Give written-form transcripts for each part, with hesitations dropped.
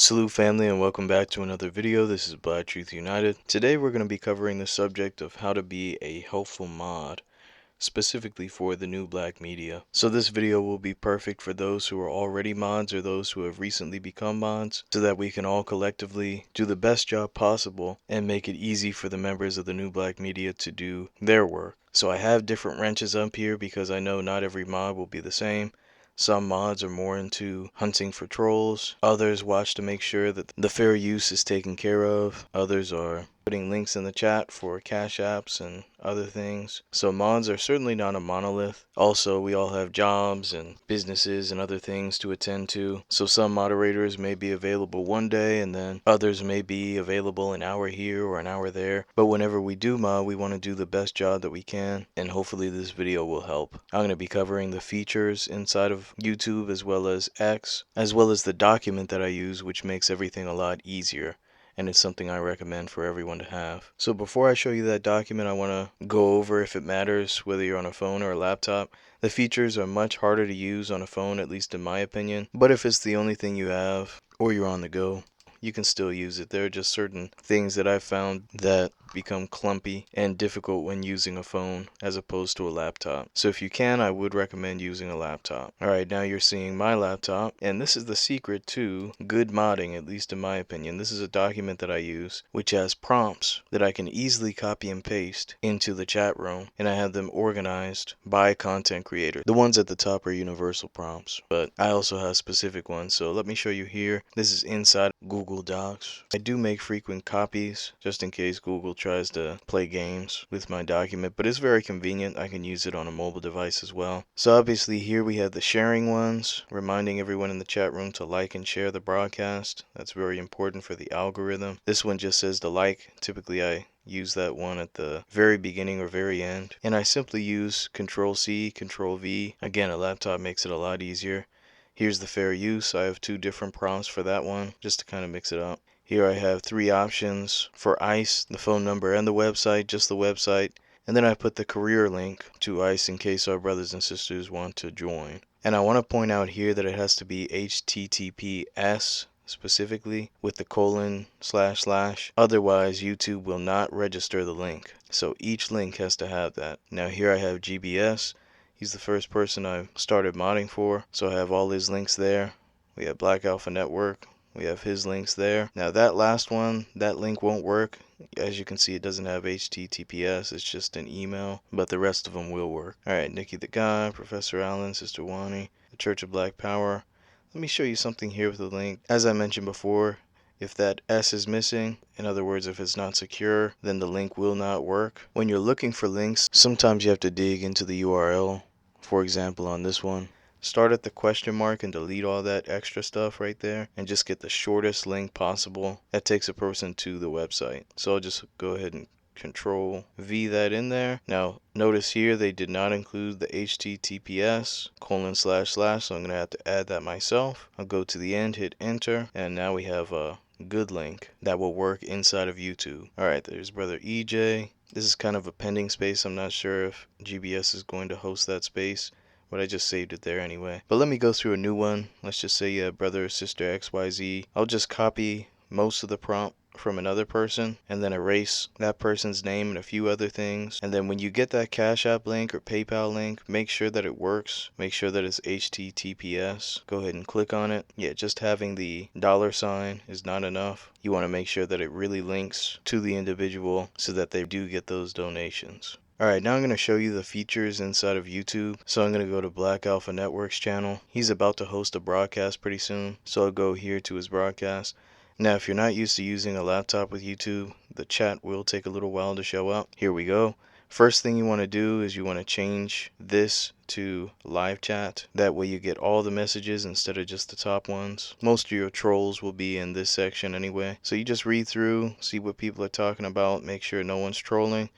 Salute family and welcome back to another video. This is blacktruthunited. Today we're going to be covering the subject of how to be a helpful mod, specifically for the new black media. So this video will be perfect for those who are already mods or those who have recently become mods, so that we can all collectively do the best job possible and make it easy for the members of the new black media to do their work. So I have different wrenches up here because I know not every mod will be the same. Some mods are more into hunting for trolls, others watch to make sure that the fair use is taken care of, others are putting links in the chat for cash apps and other things. So mods are certainly not a monolith. Also, we all have jobs and businesses and other things to attend to. So some moderators may be available one day and then others may be available an hour here or an hour there. But whenever we do mod, we want to do the best job that we can, and hopefully this video will help. I'm going to be covering the features inside of YouTube as well as X, as well as the document that I use, which makes everything a lot easier. And it's something I recommend for everyone to have. So before I show you that document, I want to go over, if it matters, whether you're on a phone or a laptop. The features are much harder to use on a phone, at least in my opinion. But if it's the only thing you have, or you're on the go, you can still use it. There are just certain things that I've found that become clumpy and difficult when using a phone as opposed to a laptop. So if you can, I would recommend using a laptop. Alright, now you're seeing my laptop, and this is the secret to good modding, at least in my opinion. This is a document that I use, which has prompts that I can easily copy and paste into the chat room, and I have them organized by content creator. The ones at the top are universal prompts, but I also have specific ones. So let me show you here. This is inside Google Docs. I do make frequent copies just in case Google tries to play games with my document, but it's very convenient. I can use it on a mobile device as well. So obviously here we have the sharing ones, reminding everyone in the chat room to like and share the broadcast. That's very important for the algorithm. This one just says to like. Typically I use that one at the very beginning or very end, and I simply use Control-C, Control-V. Again, a laptop makes it a lot easier. Here's the fair use. I have two different prompts for that one, just to kind of mix it up. Here I have three options for ICE, the phone number and the website, just the website. And then I put the career link to ICE in case our brothers and sisters want to join. And I want to point out here that it has to be HTTPS specifically with the ://. Otherwise, YouTube will not register the link. So each link has to have that. Now here I have GBS. He's the first person I started modding for, so I have all his links there. We have blackalphanetwork. We have his links there. Now that last one, that link won't work. As you can see, it doesn't have HTTPS. It's just an email, but the rest of them will work. Alright, Nikki the Guy, Professor Allen, Sister Wani, the Church of Black Power. Let me show you something here with the link. As I mentioned before, if that S is missing, in other words, if it's not secure, then the link will not work. When you're looking for links, sometimes you have to dig into the URL. For example, on this one, start at the question mark and delete all that extra stuff right there and just get the shortest link possible. That takes a person to the website. So I'll just go ahead and Control-V that in there. Now notice here they did not include the HTTPS : so I'm gonna have to add that myself. I'll go to the end, hit enter, and now we have a good link that will work inside of YouTube. Alright, there's brother EJ. This is kind of a pending space. I'm not sure if GBS is going to host that space, but I just saved it there anyway. But let me go through a new one. Let's just say brother or sister XYZ. I'll just copy most of the prompt from another person and then erase that person's name and a few other things. And then when you get that Cash App link or PayPal link, make sure that it works. Make sure that it's HTTPS. Go ahead and click on it. Yeah, just having the $ is not enough. You want to make sure that it really links to the individual so that they do get those donations. Alright, now I'm going to show you the features inside of YouTube. So I'm going to go to blackalphanetwork's channel. He's about to host a broadcast pretty soon, so I'll go here to his broadcast. Now if you're not used to using a laptop with YouTube, the chat will take a little while to show up. Here we go. First thing you want to do is you want to change this to live chat. That way you get all the messages instead of just the top ones. Most of your trolls will be in this section anyway. So you just read through, see what people are talking about, make sure no one's trolling.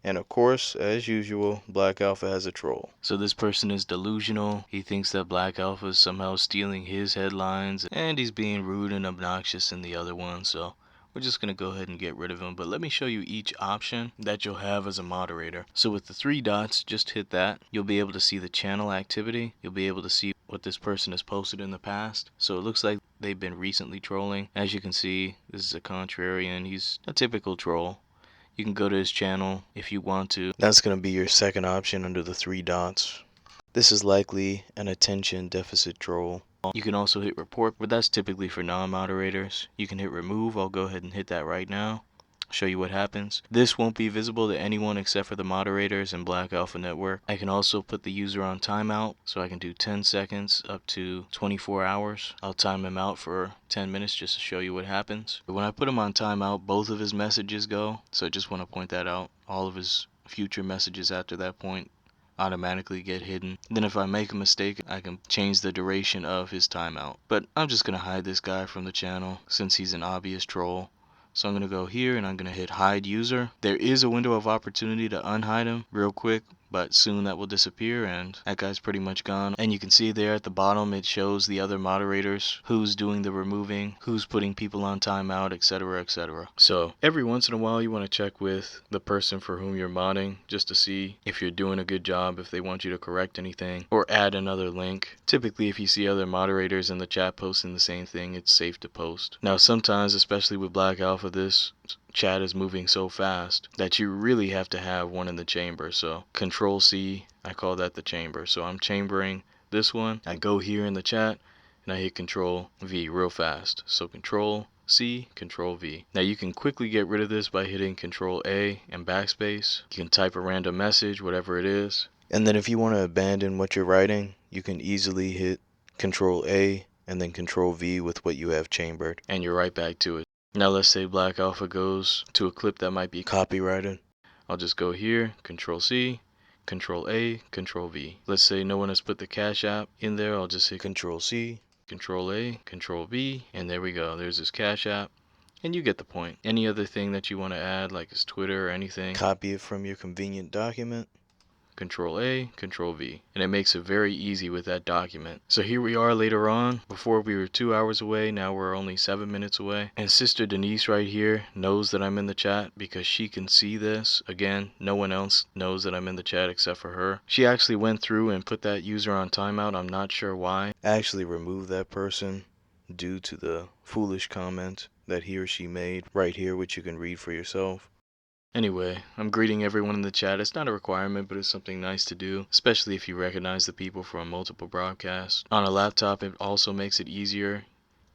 And of course, as usual, Black Alpha has a troll. So this person is delusional. He thinks that Black Alpha is somehow stealing his headlines, and he's being rude and obnoxious in the other one. So we're just going to go ahead and get rid of him. But let me show you each option that you'll have as a moderator. So with the three dots, just hit that. You'll be able to see the channel activity. You'll be able to see what this person has posted in the past. So it looks like they've been recently trolling. As you can see, this is a contrarian. He's a typical troll. You can go to his channel if you want to. That's going to be your second option under the 3 dots. This is likely an attention deficit troll. You can also hit report, but that's typically for non-moderators. You can hit remove. I'll go ahead and hit that right now. Show you what happens. This won't be visible to anyone except for the moderators and blackalphanetwork. I can also put the user on timeout, so I can do 10 seconds up to 24 hours. I'll time him out for 10 minutes just to show you what happens. But when I put him on timeout, both of his messages go, so I just want to point that out. All of his future messages after that point automatically get hidden. Then if I make a mistake, I can change the duration of his timeout. But I'm just going to hide this guy from the channel since he's an obvious troll. So I'm going to go here and I'm going to hit hide user. There is a window of opportunity to unhide him real quick, but soon that will disappear and that guy's pretty much gone. And you can see there at the bottom it shows the other moderators, who's doing the removing, who's putting people on timeout, etc, etc. So every once in a while you want to check with the person for whom you're modding just to see if you're doing a good job, if they want you to correct anything or add another link. Typically if you see other moderators in the chat posting the same thing, it's safe to post. Now sometimes, especially with Black Alpha, this chat is moving so fast that you really have to have one in the chamber. So Control C, I call that the chamber. So I'm chambering this one. I go here in the chat and I hit Control V real fast. So Control C, Control V. Now you can quickly get rid of this by hitting Control A and backspace. You can type a random message, whatever it is. And then if you want to abandon what you're writing, you can easily hit Control A and then Control V with what you have chambered, and you're right back to it. Now let's say Black Alpha goes to a clip that might be copyrighted. I'll just go here, Control C, Control A, Control V. Let's say no one has put the Cash App in there. I'll just hit Control C, Control A, Control V, and there we go. There's his Cash App. And you get the point. Any other thing that you want to add, like his Twitter or anything, copy it from your convenient document. Control A, Control V, and it makes it very easy with that document. So here we are later on. Before we were 2 hours away, now we're only 7 minutes away. And Sister Denise right here knows that I'm in the chat because she can see this. Again, no one else knows that I'm in the chat except for her. She actually went through and put that user on timeout. I'm not sure why. I actually removed that person due to the foolish comment that he or she made right here, which you can read for yourself. Anyway, I'm greeting everyone in the chat. It's not a requirement, but it's something nice to do, especially if you recognize the people from multiple broadcasts. On a laptop, it also makes it easier.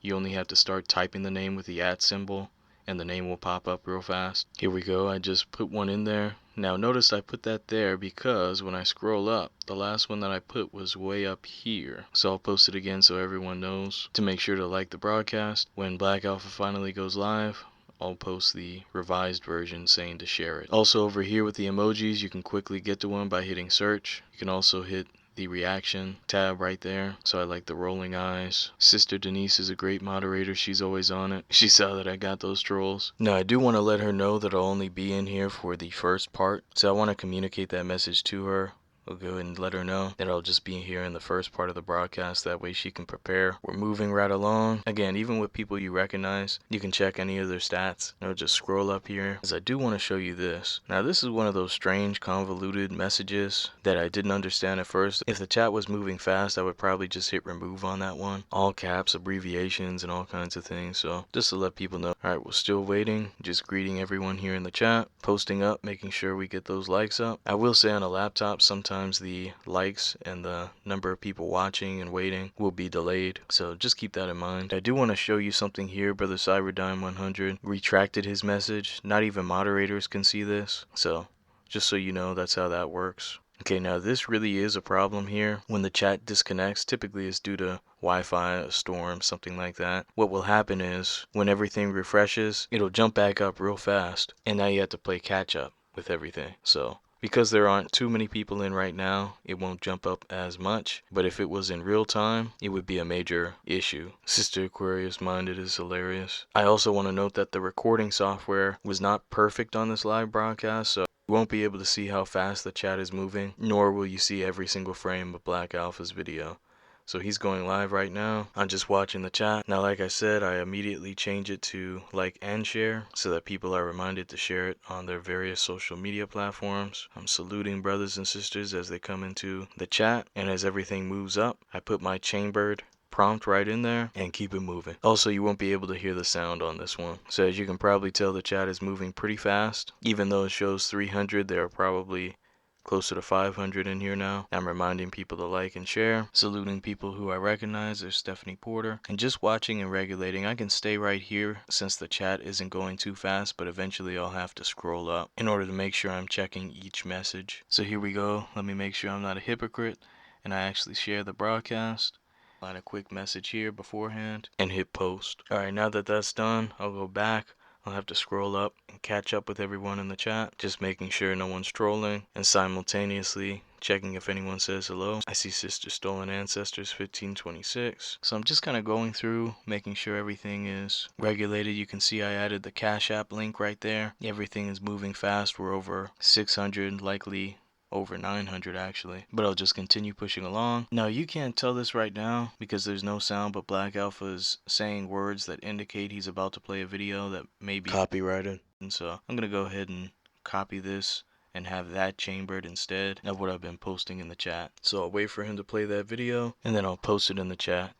You only have to start typing the name with the @ symbol, and the name will pop up real fast. Here we go. I just put one in there. Now notice I put that there because when I scroll up, the last one that I put was way up here. So I'll post it again so everyone knows to make sure to like the broadcast. When Black Alpha finally goes live, I'll post the revised version saying to share it. Also over here with the emojis, you can quickly get to one by hitting search. You can also hit the reaction tab right there. So I like the rolling eyes. Sister Denise is a great moderator. She's always on it. She saw that I got those trolls. Now I do want to let her know that I'll only be in here for the first part. So I want to communicate that message to her. I'll go ahead and let her know that I'll just be here in the first part of the broadcast. That way she can prepare. We're moving right along. Again, even with people you recognize, you can check any of their stats. I'll just scroll up here, as I do want to show you this. Now this is one of those strange convoluted messages that I didn't understand at first. If the chat was moving fast, I would probably just hit remove on that one. All caps, abbreviations, and all kinds of things. So just to let people know. Alright, we're still waiting. Just greeting everyone here in the chat. Posting up, making sure we get those likes up. I will say on a laptop, sometimes the likes and the number of people watching and waiting will be delayed, so just keep that in mind. I do want to show you something here. Brother Cyberdyne100 retracted his message. Not even moderators can see this, so just so you know, that's how that works. Okay, now this really is a problem here. When the chat disconnects, typically it's due to Wi-Fi, a storm, something like that. What will happen is when everything refreshes, it'll jump back up real fast, and now you have to play catch up with everything. So because there aren't too many people in right now, it won't jump up as much. But if it was in real time, it would be a major issue. Sister Aquarius Minded is hilarious. I also want to note that the recording software was not perfect on this live broadcast, so you won't be able to see how fast the chat is moving, nor will you see every single frame of Black Alpha's video. So he's going live right now. I'm just watching the chat. Now, like I said, I immediately change it to like and share so that people are reminded to share it on their various social media platforms. I'm saluting brothers and sisters as they come into the chat, and as everything moves up, I put my chambered prompt right in there and keep it moving. Also, you won't be able to hear the sound on this one. So as you can probably tell, the chat is moving pretty fast. Even though it shows 300, there are probably closer to 500 in here now. I'm reminding people to like and share, saluting people who I recognize. There's Stephanie Porter, and just watching and regulating. I can stay right here since the chat isn't going too fast, but eventually I'll have to scroll up in order to make sure I'm checking each message. So here we go. Let me make sure I'm not a hypocrite and I actually share the broadcast. Line a quick message here beforehand and hit post. Alright, now that that's done, I'll go back. I'll have to scroll up and catch up with everyone in the chat, just making sure no one's trolling and simultaneously checking if anyone says hello. I see Sister Stolen Ancestors 1526. So I'm just kind of going through, making sure everything is regulated. You can see I added the Cash App link right there. Everything is moving fast. We're over 600, likely over 900 actually, but I'll just continue pushing along. Now you can't tell this right now because there's no sound, but Black Alpha is saying words that indicate he's about to play a video that may be copyrighted, and so I'm gonna go ahead and copy this and have that chambered instead of what I've been posting in the chat. So I'll wait for him to play that video and then I'll post it in the chat.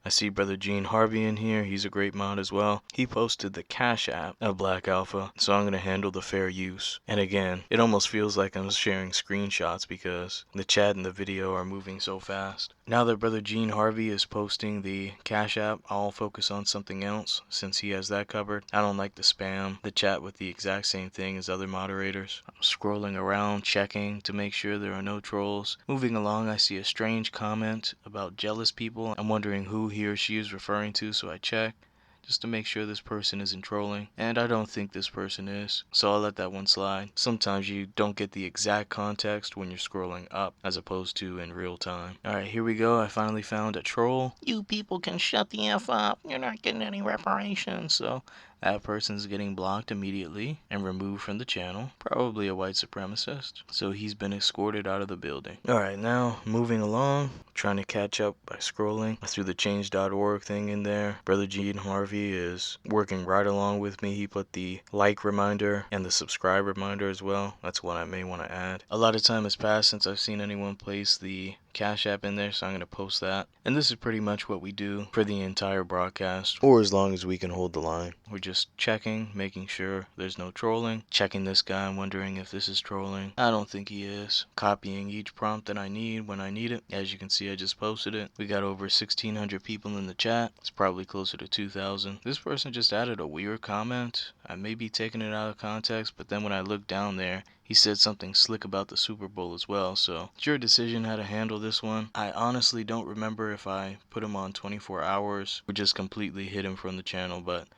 I see Brother Gene Harvey in here. He's a great mod as well. He posted the Cash App of Black Alpha, so I'm going to handle the fair use. And again, it almost feels like I'm sharing screenshots because the chat and the video are moving so fast. Now that Brother Gene Harvey is posting the Cash App, I'll focus on something else since he has that covered. I don't like to spam the chat with the exact same thing as other moderators. I'm scrolling around, checking to make sure there are no trolls. Moving along, I see a strange comment about jealous people. I'm wondering who he or she is referring to, so I check just to make sure this person isn't trolling, and I don't think this person is, so I'll let that one slide. Sometimes you don't get the exact context when you're scrolling up as opposed to in real time. Alright, here we go. I finally found a troll. You people can shut the F up. You're not getting any reparations. So that person's getting blocked immediately and removed from the channel. Probably a white supremacist. So he's been escorted out of the building. Alright, now moving along, trying to catch up by scrolling. I threw the change.org thing in there. Brother Gene Harvey is working right along with me. He put the like reminder and the subscribe reminder as well. That's one I may want to add. A lot of time has passed since I've seen anyone place the Cash App in there, so I'm going to post that. And this is pretty much what we do for the entire broadcast, or as long as we can hold the line. We're just checking, making sure there's no trolling. Checking this guy, I'm wondering if this is trolling. I don't think he is. Copying each prompt that I need when I need it. As you can see, I just posted it. We got over 1,600 people in the chat. It's probably closer to 2,000. This person just added a weird comment. I may be taking it out of context, but then when I look down there, he said something slick about the Super Bowl as well, so it's your decision how to handle this one. I honestly don't remember if I put him on 24 hours or just completely hid him from the channel, but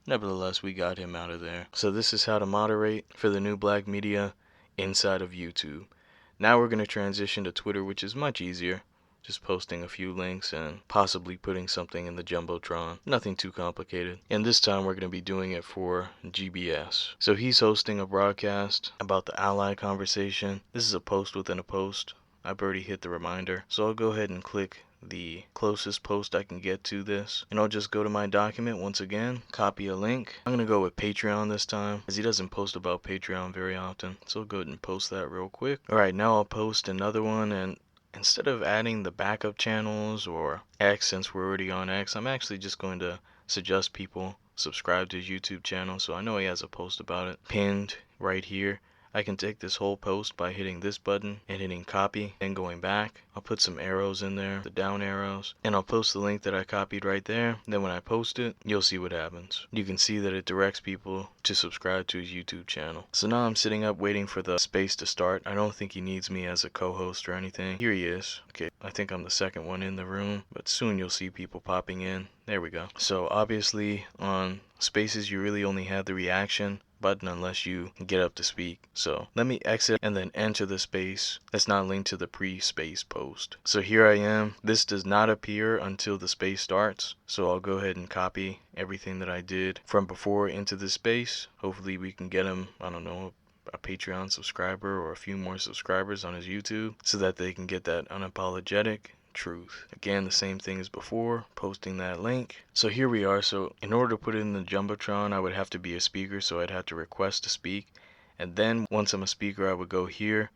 nevertheless, we got him out of there. So this is how to moderate for the new Black Media inside of YouTube. Now we're going to transition to Twitter, which is much easier. Just posting a few links and possibly putting something in the Jumbotron. Nothing too complicated. And this time we're going to be doing it for GBS. So he's hosting a broadcast about the ally conversation. This is a post within a post. I've already hit the reminder. So I'll go ahead and click the closest post I can get to this. And I'll just go to my document once again, copy a link. I'm going to go with Patreon this time, as he doesn't post about Patreon very often. So I'll go ahead and post that real quick. Alright, now I'll post another one, and instead of adding the backup channels or X, since we're already on X, I'm actually just going to suggest people subscribe to his YouTube channel. So I know he has a post about it pinned right here. I can take this whole post by hitting this button and hitting copy and going back. I'll put some arrows in there, the down arrows, and I'll post the link that I copied right there. Then when I post it, you'll see what happens. You can see that it directs people to subscribe to his YouTube channel. So now I'm sitting up waiting for the space to start. I don't think he needs me as a co-host or anything. Here he is. Okay, I think I'm the second one in the room, but soon you'll see people popping in. There we go. So obviously on spaces you really only have the reaction button unless you get up to speak. So let me exit and then enter the space that's not linked to the pre-space post. So here I am. This does not appear until the space starts. So I'll go ahead and copy everything that I did from before into the space. Hopefully we can get him, I don't know, a Patreon subscriber or a few more subscribers on his YouTube so that they can get that unapologetic Truth. Again, the same thing as before, posting that link. So here we are. So in order to put it in the Jumbotron, I would have to be a speaker, so I'd have to request to speak. And then once I'm a speaker, I would go here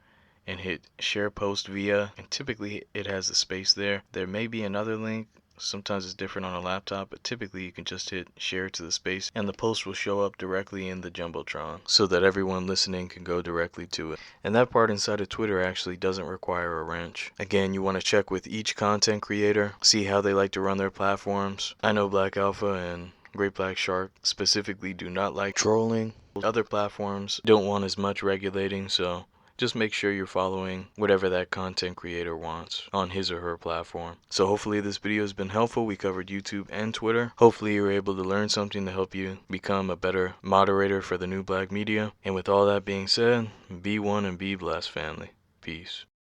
and hit share post via, and typically it has the space there. There may be another link. Sometimes it's different on a laptop, but typically you can just hit share to the space and the post will show up directly in the Jumbotron so that everyone listening can go directly to it. And that part inside of Twitter actually doesn't require a wrench. Again, you want to check with each content creator, see how they like to run their platforms. I know Black Alpha and greatblackshark specifically do not like trolling. Other platforms don't want as much regulating, so just make sure you're following whatever that content creator wants on his or her platform. So hopefully this video has been helpful. We covered YouTube and Twitter. Hopefully you were able to learn something to help you become a better moderator for the new black media. And with all that being said, be one and be blessed, family. Peace.